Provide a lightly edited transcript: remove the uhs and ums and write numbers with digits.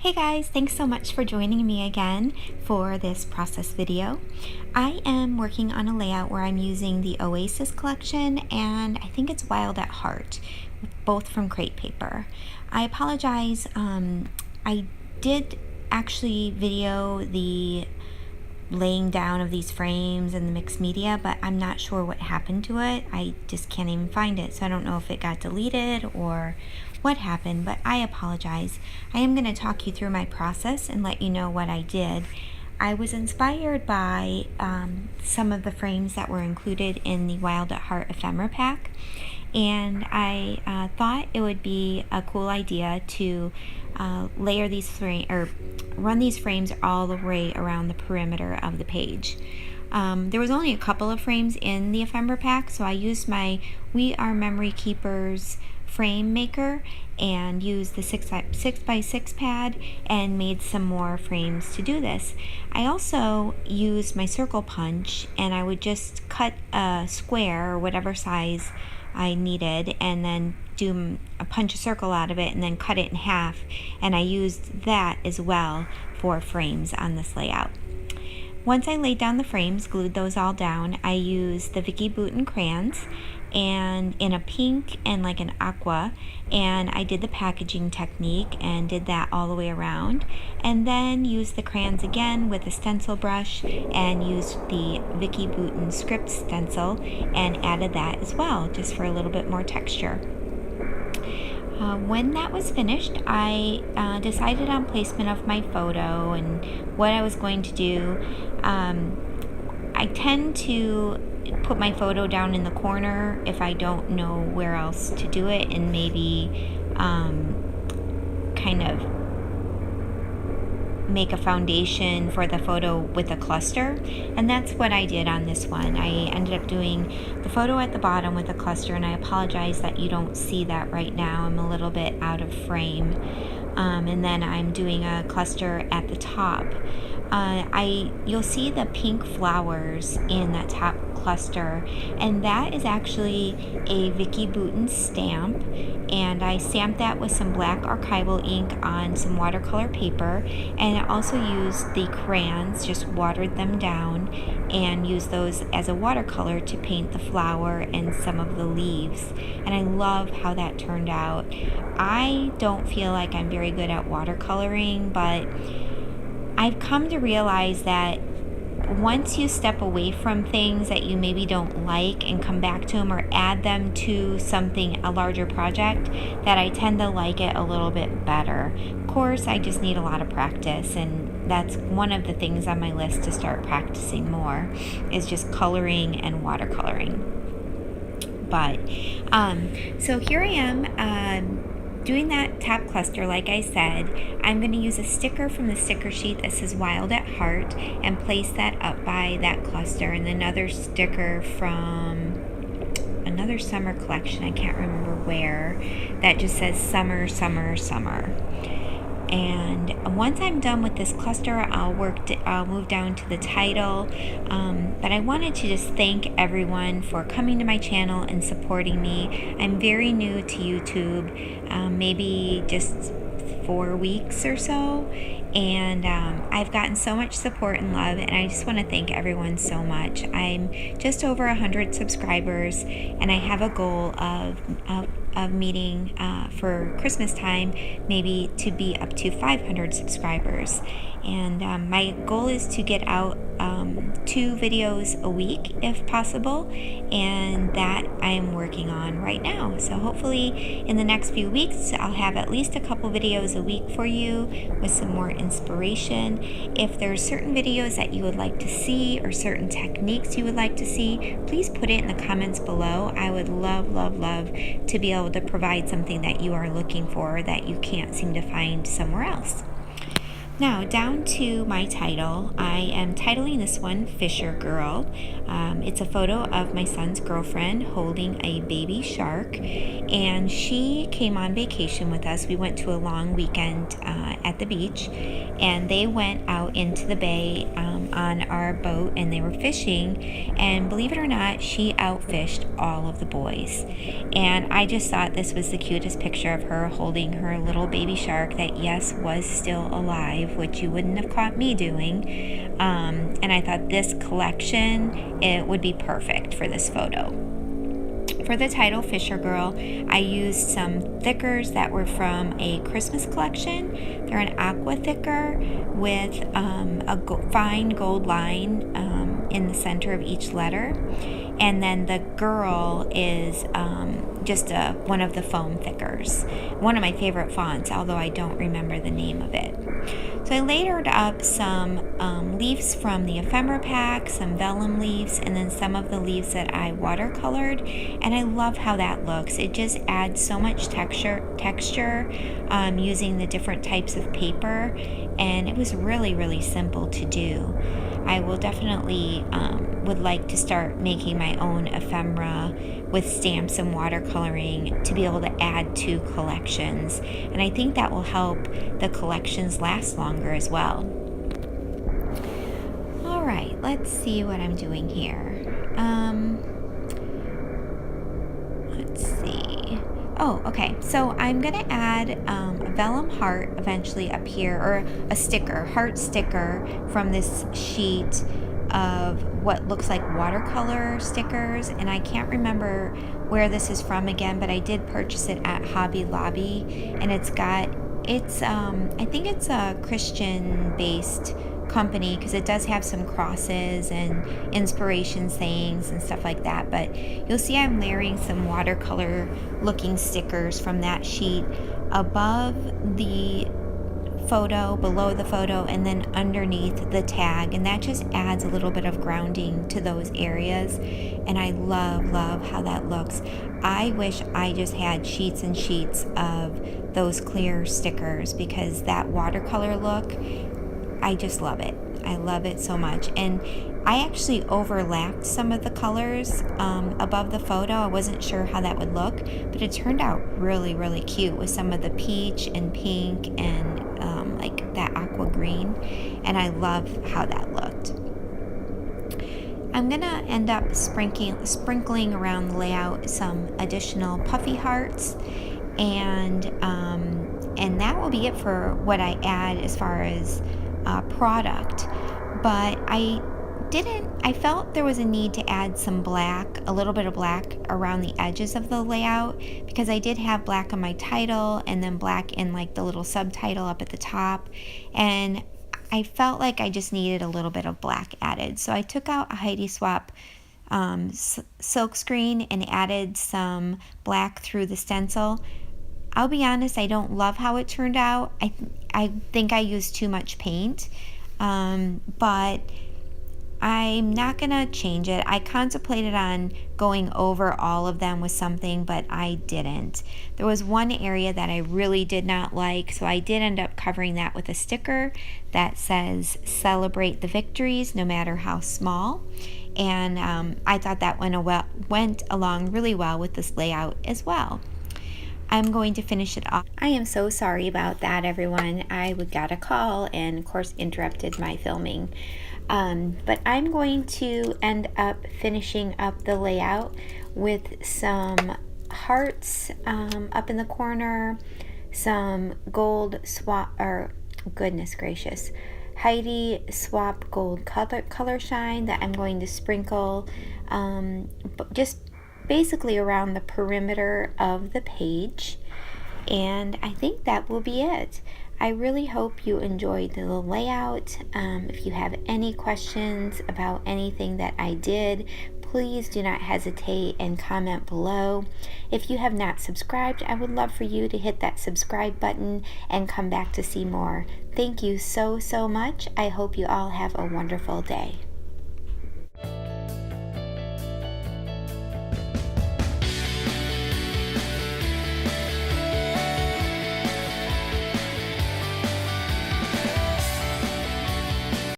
Hey guys, thanks so much for joining me again for this process video. I am working on a layout where I'm using the Oasis collection and I think it's Wild at Heart, both from Crate Paper. I apologize, I did actually video the laying down of these frames and the mixed media, but I'm not sure what happened to it. I just can't even find it, so I don't know if it got deleted or what happened, but I apologize. I am going to talk you through my process and let you know what I did. I was inspired by some of the frames that were included in the Wild at Heart ephemera pack, and I thought it would be a cool idea to layer these frames or run these frames all the way around the perimeter of the page. There was only a couple of frames in the ephemera pack, so I used my We Are Memory Keepers frame maker and used the 6x6 pad and made some more frames to do this. I also used my circle punch, and I would just cut a square or whatever size I needed and then punch a circle out of it and then cut it in half, and I used that as well for frames on this layout. Once I laid down the frames, glued those all down, I used the Vicki Boutin crayons and in a pink and like an aqua, and I did the packaging technique and did that all the way around, and then used the crayons again with a stencil brush and used the Vicki Boutin script stencil and added that as well just for a little bit more texture. When that was finished, I decided on placement of my photo and what I was going to do. I tend to put my photo down in the corner if I don't know where else to do it, and maybe kind of make a foundation for the photo with a cluster, and that's what I did on this one. I ended up doing the photo at the bottom with a cluster, and I apologize that you don't see that right now. I'm a little bit out of frame. And then I'm doing a cluster at the top. You'll see the pink flowers in that top cluster, and that is actually a Vicki Boutin stamp, and I stamped that with some black archival ink on some watercolor paper, and I also used the crayons, just watered them down and used those as a watercolor to paint the flower and some of the leaves, and I love how that turned out. I don't feel like I'm very good at watercoloring, but I've come to realize that once you step away from things that you maybe don't like and come back to them or add them to something, a larger project, that I tend to like it a little bit better. Of course, I just need a lot of practice, and that's one of the things on my list to start practicing more, is just coloring and watercoloring. But so here I am doing that top cluster. Like I said, I'm going to use a sticker from the sticker sheet that says Wild at Heart and place that up by that cluster, and another sticker from another summer collection, I can't remember where, that just says Summer, Summer, Summer. And once I'm done with this cluster, I'll move down to the title. But I wanted to just thank everyone for coming to my channel and supporting me. I'm very new to YouTube, maybe just 4 weeks or so, and I've gotten so much support and love, and I just want to thank everyone so much. I'm just over 100 subscribers, and I have a goal of meeting for Christmas time, maybe to be up to 500 subscribers. And my goal is to get out 2 videos a week if possible, and that I am working on right now. So hopefully in the next few weeks I'll have at least a couple videos a week for you with some more inspiration. If there's certain videos that you would like to see or certain techniques you would like to see, please put it in the comments below. I would love to be able to provide something that you are looking for that you can't seem to find somewhere else. Now, down to my title. I am titling this one Fisher Girl. It's a photo of my son's girlfriend holding a baby shark, and she came on vacation with us. We went to a long weekend at the beach, and they went out into the bay on our boat, and they were fishing, and believe it or not, she outfished all of the boys. And I just thought this was the cutest picture of her holding her little baby shark that, yes, was still alive, which you wouldn't have caught me doing. And I thought this collection, it would be perfect for this photo. For the title Fisher Girl, I used some thickers that were from a Christmas collection. They're an aqua thicker with a fine gold line in the center of each letter. And then the girl is just one of the foam thickers. One of my favorite fonts, although I don't remember the name of it. So I layered up some leaves from the ephemera pack, some vellum leaves, and then some of the leaves that I watercolored. And I love how that looks. It just adds so much texture using the different types of paper. And it was really, really simple to do. I will definitely would like to start making my own ephemera with stamps and watercoloring to be able to add to collections. And I think that will help the collections last longer as well. All right, let's see what I'm doing here. Let's see. Oh, okay. So I'm going to add a vellum heart eventually up here, or a sticker, heart sticker from this sheet of what looks like watercolor stickers. And I can't remember where this is from again, but I did purchase it at Hobby Lobby. And I think it's a Christian-based company, because it does have some crosses and inspiration sayings and stuff like that. But you'll see I'm layering some watercolor looking stickers from that sheet above the photo, below the photo, and then underneath the tag, and that just adds a little bit of grounding to those areas. And I love how that looks. I wish I just had sheets and sheets of those clear stickers, because that watercolor look, I just love it. I love it so much. And I actually overlapped some of the colors above the photo. I wasn't sure how that would look, but it turned out really, really cute with some of the peach and pink and like that aqua green. And I love how that looked. I'm gonna end up sprinkling around the layout some additional puffy hearts, and that will be it for what I add as far as product. But I felt there was a need to add some black, a little bit of black around the edges of the layout, because I did have black on my title and then black in like the little subtitle up at the top, and I felt like I just needed a little bit of black added. So I took out a Heidi Swapp silk screen and added some black through the stencil. I'll be honest, I don't love how it turned out. I think I used too much paint, but I'm not gonna change it. I contemplated on going over all of them with something, but I didn't. There was one area that I really did not like, so I did end up covering that with a sticker that says "Celebrate the victories, no matter how small." And I thought that went along really well with this layout as well. I'm going to finish it off. I am so sorry about that, everyone. I got a call and, of course, interrupted my filming. But I'm going to end up finishing up the layout with some hearts up in the corner, some gold swap, or goodness gracious, Heidi Swapp gold color shine that I'm going to sprinkle just basically around the perimeter of the page. And I think that will be it. I really hope you enjoyed the layout. If you have any questions about anything that I did, please do not hesitate and comment below. If you have not subscribed, I would love for you to hit that subscribe button and come back to see more. Thank you so much. I hope you all have a wonderful day.